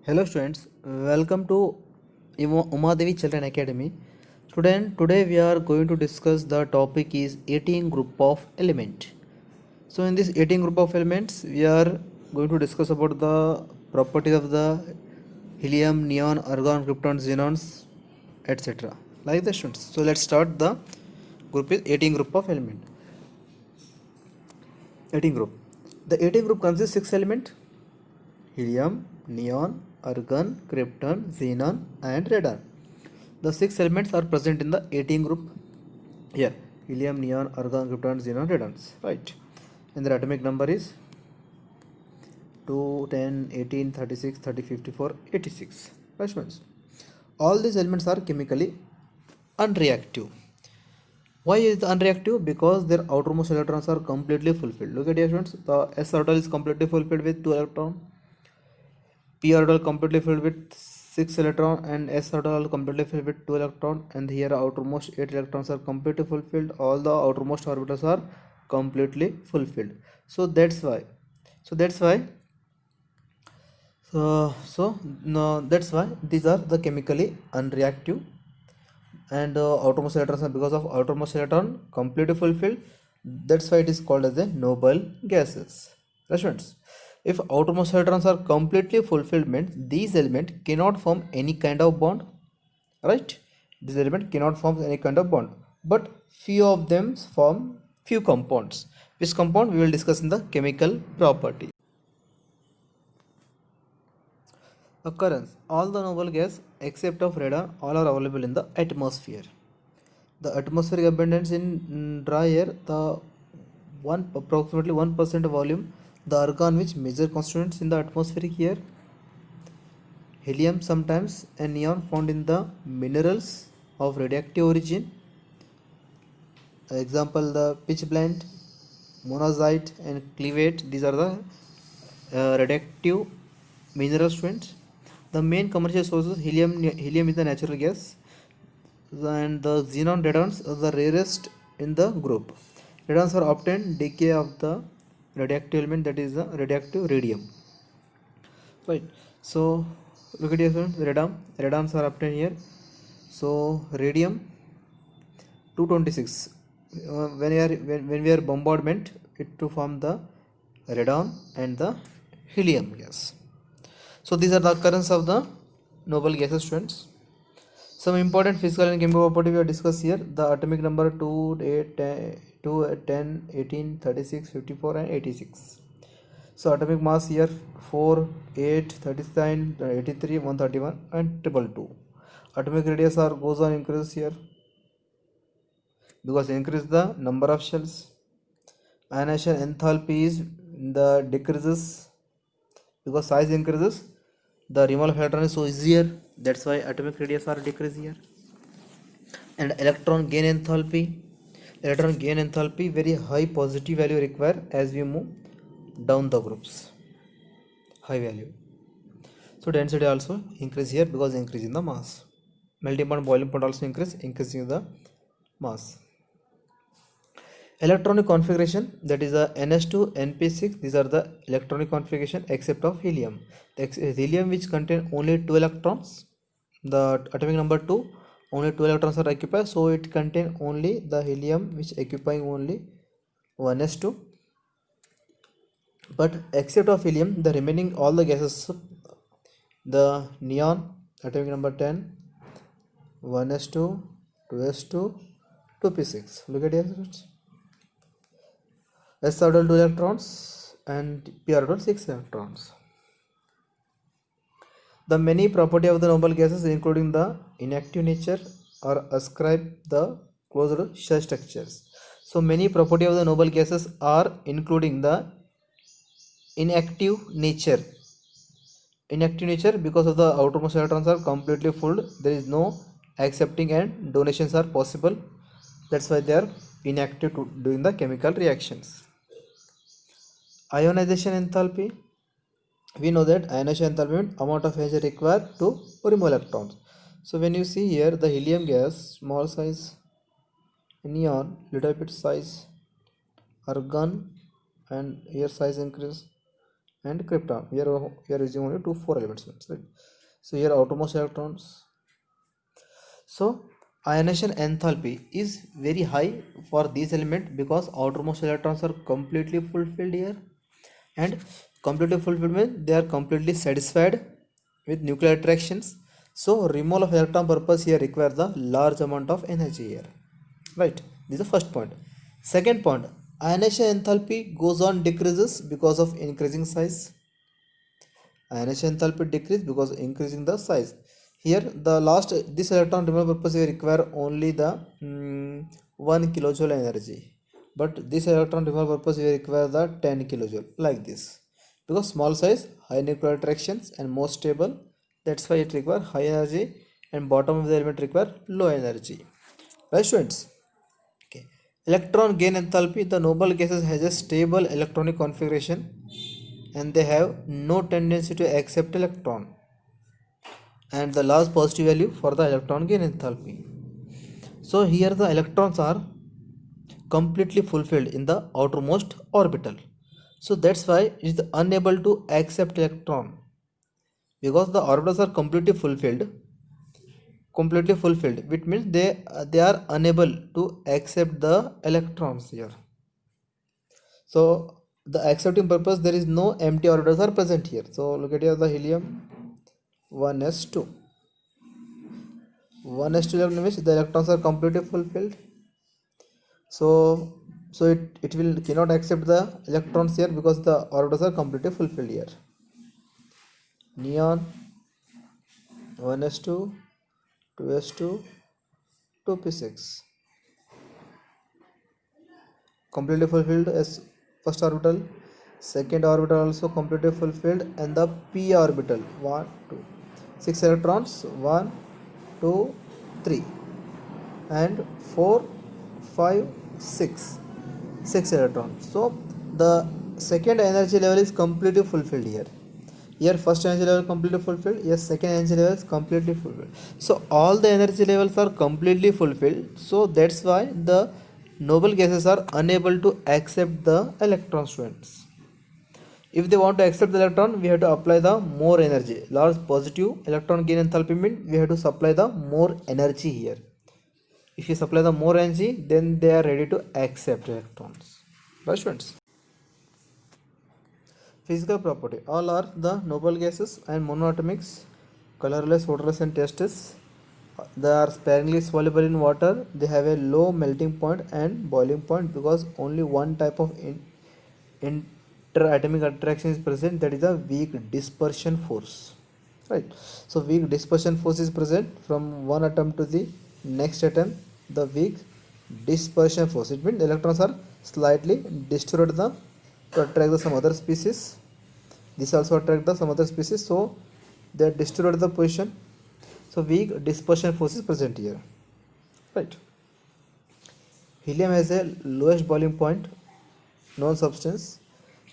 Hello students, welcome to Umadevi Children Academy. Today we are going to discuss the topic is 18 group of element. So in this 18 group of elements we are going to discuss about the properties of the helium, neon, argon, krypton, xenons, etc. Like that students. So let's start the group is 18 group of element. 18 group. The 18 group consists 6 element: helium, neon, argon, krypton, xenon, and radon. The 6 elements are present in the 18 group here: helium, neon, argon, krypton, xenon, radons. Right. And their atomic number is 2, 10, 18, 36, 30, 54, 86. Right, friends? All these elements are chemically unreactive. Why is it unreactive? Because their outermost electrons are completely fulfilled. Look at here, friends. The s orbital is completely fulfilled with 2 electrons. P orbital completely filled with 6 electron and S orbital completely filled with 2 electron, and here outermost 8 electrons are completely fulfilled. All the outermost orbitals are completely fulfilled. So that's why. So that's why. So no, that's why these are the chemically unreactive, and outermost electrons are, because of outermost electron completely fulfilled, that's why it is called as the noble gases. Right, students? If outermost electrons are completely fulfilled means these elements cannot form any kind of bond, right? This element cannot form any kind of bond, but few of them form few compounds. Which compound we will discuss in the chemical property. Occurrence: all the noble gas except of radon all are available in the atmosphere. The atmospheric abundance in dry air, the approximately 1% volume, the argon which major constituents in the atmospheric air, helium sometimes, and neon found in the minerals of radioactive origin. Example: the pitchblende, monazite, and cleavate. These are the radioactive mineral students. The main commercial sources: helium is the natural gas, and the xenon radons are the rarest in the group. Radons are obtained decay of the radioactive element, that is the radioactive radium. Right. So look at here, radons are obtained here. So radium 226. When we are bombardment, it to form the radon and the helium gas. So these are the occurrence of the noble gases, students. Some important physical and chemical property we have discussed here. The atomic number 2, 8, 10, 18, 36, 54, and 86. So atomic mass here 4, 8, 39, 83, 131, and 222. Atomic radius are goes on increase here because increase the number of shells. Ionization enthalpy is the decreases because size increases. The removal of electron is so easier. That's why atomic radius are decrease here. And electron gain enthalpy. Electron gain enthalpy, very high positive value required as we move down the groups. High value. So density also increase here because increase in the mass. Melting point, boiling point also increasing the mass. Electronic configuration, that is the NS2, NP6. These are the electronic configuration except of helium. The helium which contain only 2 electrons. The atomic number 2, only 2 electrons are occupied, so it contain only the helium which occupying only 1s2. But except of helium, the remaining all the gases, the neon atomic number 10, 1s2, 2s2, 2p6. Look at here. S orbital 2 electrons and p orbital 6 electrons. The many property of the noble gases, including the inactive nature, are ascribed the closed shell structures. So many property of the noble gases are including the inactive nature. Inactive nature because of the outermost electrons are completely full. There is no accepting and donations are possible. That's why they are inactive to doing the chemical reactions. Ionization enthalpy. We know that ionization enthalpy means amount of energy required to remove electrons. So when you see here the helium gas, small size, neon, little bit size, argon, and here size increase, and krypton. We are using only 4 elements, right? So here outermost electrons. So ionization enthalpy is very high for this element because outermost electrons are completely fulfilled here, and completely fulfilled means they are completely satisfied with nuclear attractions. So removal of electron purpose here requires the large amount of energy here, right? This is the first point. Second point, ionization enthalpy goes on decreases because of increasing size. Ionization enthalpy decrease because increasing the size. Here the last, this electron removal purpose will require only the 1 kilojoule energy, but this electron removal purpose will require the 10 kilojoule, like this, because small size, high nuclear attractions and more stable, that's why it require high energy, and bottom of the element require low energy, right students? Okay. Electron gain enthalpy, the noble gases has a stable electronic configuration and they have no tendency to accept electron, and the last positive value for the electron gain enthalpy. So here the electrons are completely fulfilled in the outermost orbital, so that's why it is unable to accept electron, because the orbitals are completely fulfilled, which means they are unable to accept the electrons here. So the accepting purpose, there is no empty orbitals are present here. So look at here, the helium 1s2 electron means the electrons are completely fulfilled. So it will cannot accept the electrons here because the orbitals are completely fulfilled here. Neon 1s2 2s2 2p6 completely fulfilled as first orbital. Second orbital also completely fulfilled, and the p orbital 1 2 6 electrons, 1 2 3 and 4 5 6 6 electrons. So the second energy level is completely fulfilled here. Here first energy level completely fulfilled, here second energy level is completely fulfilled. So all the energy levels are completely fulfilled, so that's why the noble gases are unable to accept the electron, students. If they want to accept the electron, we have to apply the more energy. Large positive electron gain enthalpy means we have to supply the more energy here. If you supply the more energy, then they are ready to accept electrons, right students? Physical property, all are the noble gases and monoatomics, colorless, odorless and tasteless. They are sparingly soluble in water. They have a low melting point and boiling point because only one type of interatomic attraction is present, that is a weak dispersion force, right? So weak dispersion force is present from one atom to the next atom. The weak dispersion force, it means electrons are slightly distributed to attract the some other species. This also attract the some other species, so they distributed the position. So weak dispersion force is present here, right? Helium has a lowest boiling point known substance,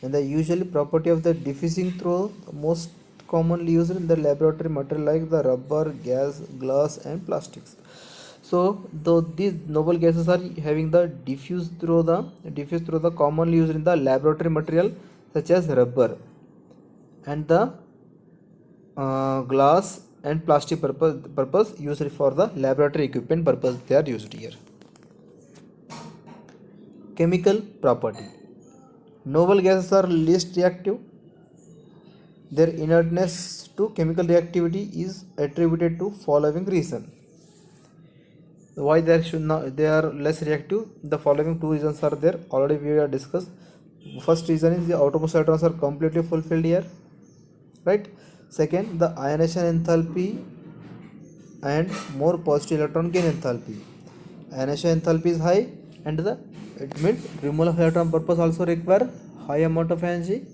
and the usually property of the diffusing through most commonly used in the laboratory material like the rubber, gas, glass and plastics. So though these noble gases are having the diffuse through the commonly used in the laboratory material such as rubber and the glass and plastic purpose used for the laboratory equipment purpose, they are used here. Chemical property, noble gases are least reactive. Their inertness to chemical reactivity is attributed to following reason. Why they are less reactive? The following two reasons are there, already we have discussed. First reason is the outermost electrons are completely fulfilled here, right? Second, the ionization enthalpy and more positive electron gain enthalpy. Ionization enthalpy is high, and it means removal of electron purpose also require high amount of energy,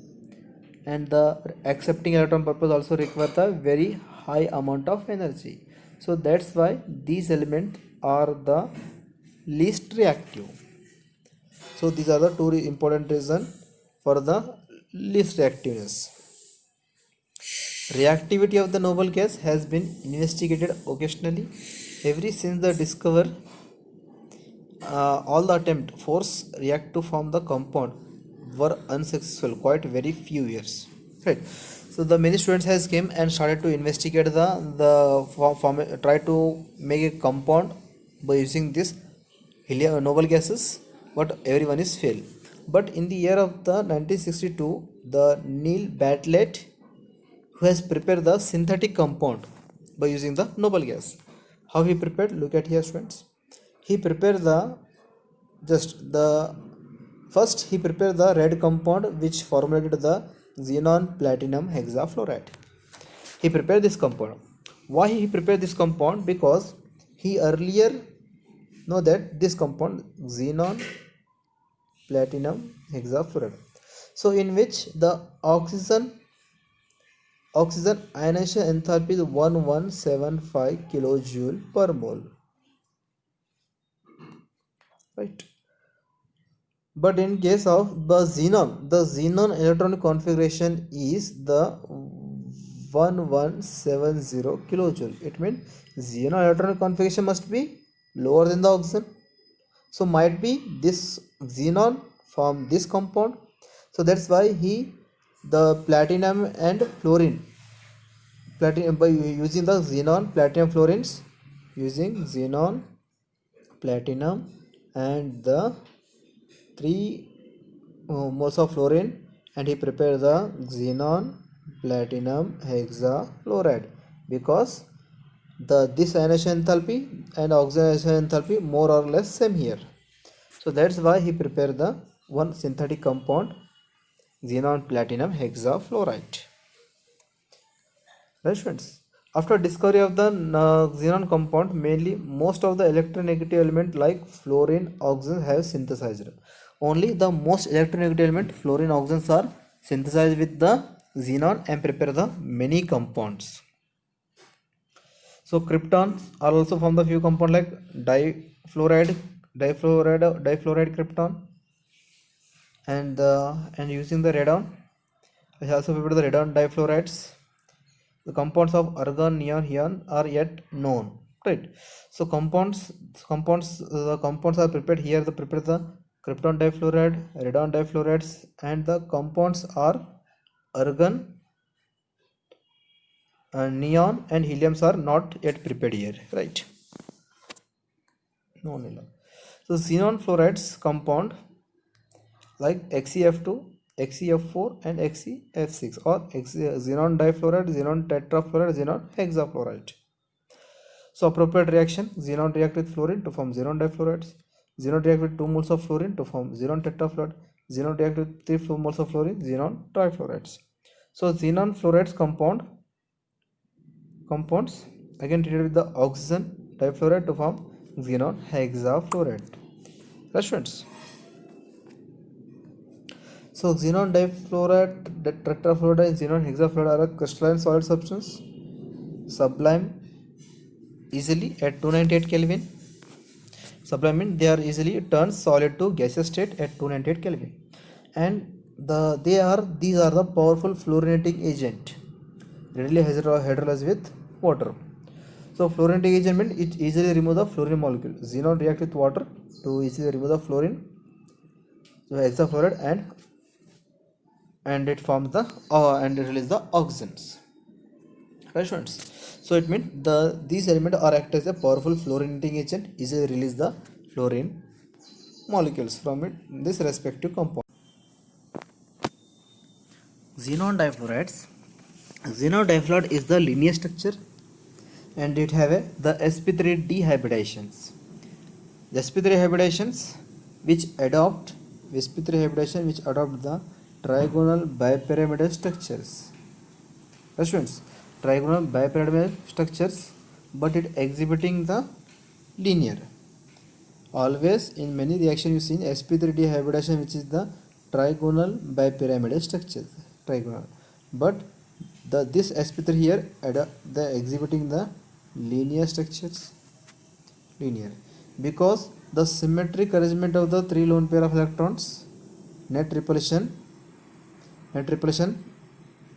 and the accepting electron purpose also require the very high amount of energy. So that's why these elements are the least reactive. So these are the two important reasons for the least reactiveness. Reactivity of the noble gas has been investigated occasionally. Ever since the discovery, all the attempt force react to form the compound were unsuccessful quite very few years. right? So the many students has came and started to investigate try to make a compound by using this noble gases, but everyone is failed. But in the year of the 1962, the Neil Bartlett, who has prepared the synthetic compound by using the noble gas. How he prepared? Look at here, students. He prepared the just the first he prepared the red compound which formulated the xenon platinum hexafluoride. He prepared this compound. Why he prepared this compound? Because he earlier know that this compound xenon platinum hexafluoride, so in which the oxygen ionization enthalpy is 1175 kilojoule per mole, right? But in case of the xenon electronic configuration is the 1170 kilojoule. It means xenon electronic configuration must be lower than the oxygen. So might be this xenon from this compound. So that's why the platinum and fluorine, by using the xenon platinum fluorines, using xenon platinum and the 3 moles of fluorine, and he prepared the xenon platinum hexafluoride, because this ionization enthalpy and oxidation enthalpy more or less same here. So that's why he prepared the one synthetic compound xenon platinum hexafluoride. Right, friends? After discovery of the xenon compound, mainly most of the electronegative element like fluorine, oxygen have synthesized. Only the most electronegative element fluorine, oxygens are synthesized with the xenon and prepare the many compounds. So kryptons are also from the few compound like difluoride krypton, and using the radon. I also prepared the radon difluorides. The compounds of argon, neon, neon are yet known, right? So the compounds are prepared here. The prepare the krypton difluoride, radon difluorides, and the compounds are argon, neon, and heliums are not yet prepared here, right? No. So xenon fluorides compound like XeF2, XeF4 and XeF6, or xenon difluoride, xenon tetrafluoride, xenon hexafluoride. So appropriate reaction: xenon react with fluorine to form xenon difluorides, xenon react with 2 moles of fluorine to form xenon tetrafluoride, xenon react with 3 moles of fluorine, xenon trifluorides. So xenon fluorides compounds again treated with the oxygen difluoride to form xenon hexafluoride. Right, friends? So xenon difluoride, tetrafluoride, and xenon hexafluoride are a crystalline solid substance, sublime easily at 298 Kelvin. Sublime means they are easily turned solid to gaseous state at 298 Kelvin, and these are the powerful fluorinating agent, readily hydrolyzed with water. So fluorinating agent means it easily remove the fluorine molecule. Xenon react with water to easily remove the fluorine, so hexafluoride, and it forms the and it releases the oxygens. Right, friends? So it means these elements are act as a powerful fluorinating agent, easily release the fluorine molecules from it in this respective compound. Xenon difluorides. Xenon difluoride is the linear structure, and it have the sp3 dehybridations. The sp3 hybridations which adopt the trigonal bipyramidal structures. Students, trigonal bipyramidal structures, but it exhibiting the linear. Always in many reaction you see sp3 dehybridation, which is the trigonal bipyramidal structures, trigonal, but this sp3 here the exhibiting the linear structures, linear, because the symmetric arrangement of the 3 lone pair of electrons, net repulsion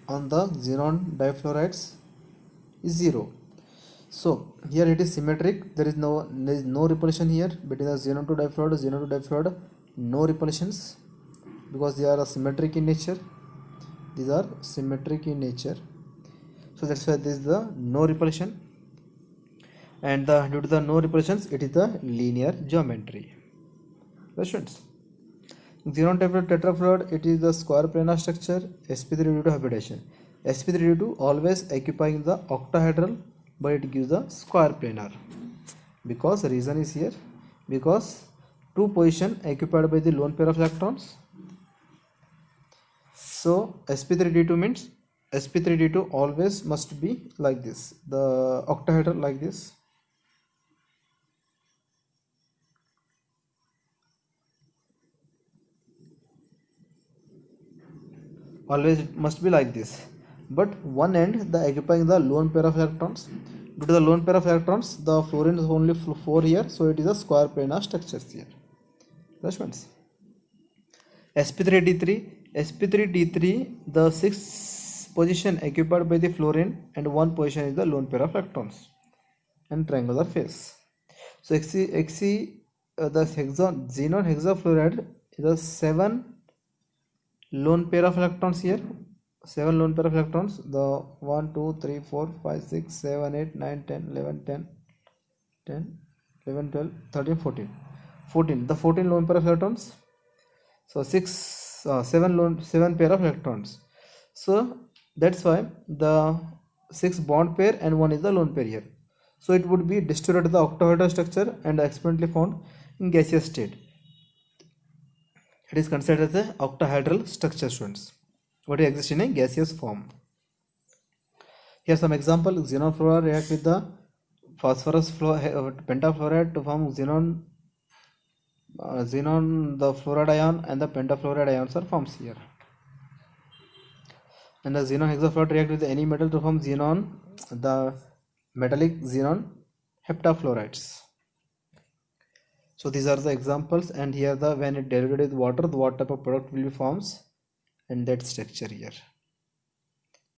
on the xenon difluorides is 0. So here it is symmetric, there is no repulsion here between the xenon to difluoride, no repulsions, because they are symmetric in nature. these are symmetric in nature, so that's why this is the no repulsion, and due to the no repulsions it is the linear geometry. Questions. Xenon tetrafluoride, it is the square planar structure. sp3 due to hybridization. sp3 due to always occupying the octahedral, but it gives the square planar, because the reason is here, because two position occupied by the lone pair of electrons. So sp3d2 means sp3d2 always must be like this, the octahedral like this. Always it must be like this, but one end the occupying the lone pair of electrons. Due to the lone pair of electrons, the fluorine is only 4 here, so it is a square planar structures here. That's means sp3d3, sp3d3, the sixth position occupied by the fluorine and one position is the lone pair of electrons and triangular face. So the xenon hexafluoride is a 7 lone pair of electrons here, 7 lone pair of electrons, the 1 2 3 4 5 6 7 8 9 10 11 10 10 11 12 13 14 14, the 14 lone pair of electrons. So 7 pair of electrons, so that's why the 6 bond pair and one is the lone pair here, so it would be distributed the octahedral structure and experimentally found in gaseous state. It is considered as a octahedral structure, students, what exists in a gaseous form. Here some example. Xenon fluoride react with the phosphorus pentafluoride to form xenon the fluoride ion, and the pentafluoride ions are formed here. And the xenon hexafluoride react with any metal to form xenon, the metallic xenon heptafluorides. So these are the examples, and here the when it diluted with water, the what type of product will be forms, and that structure here.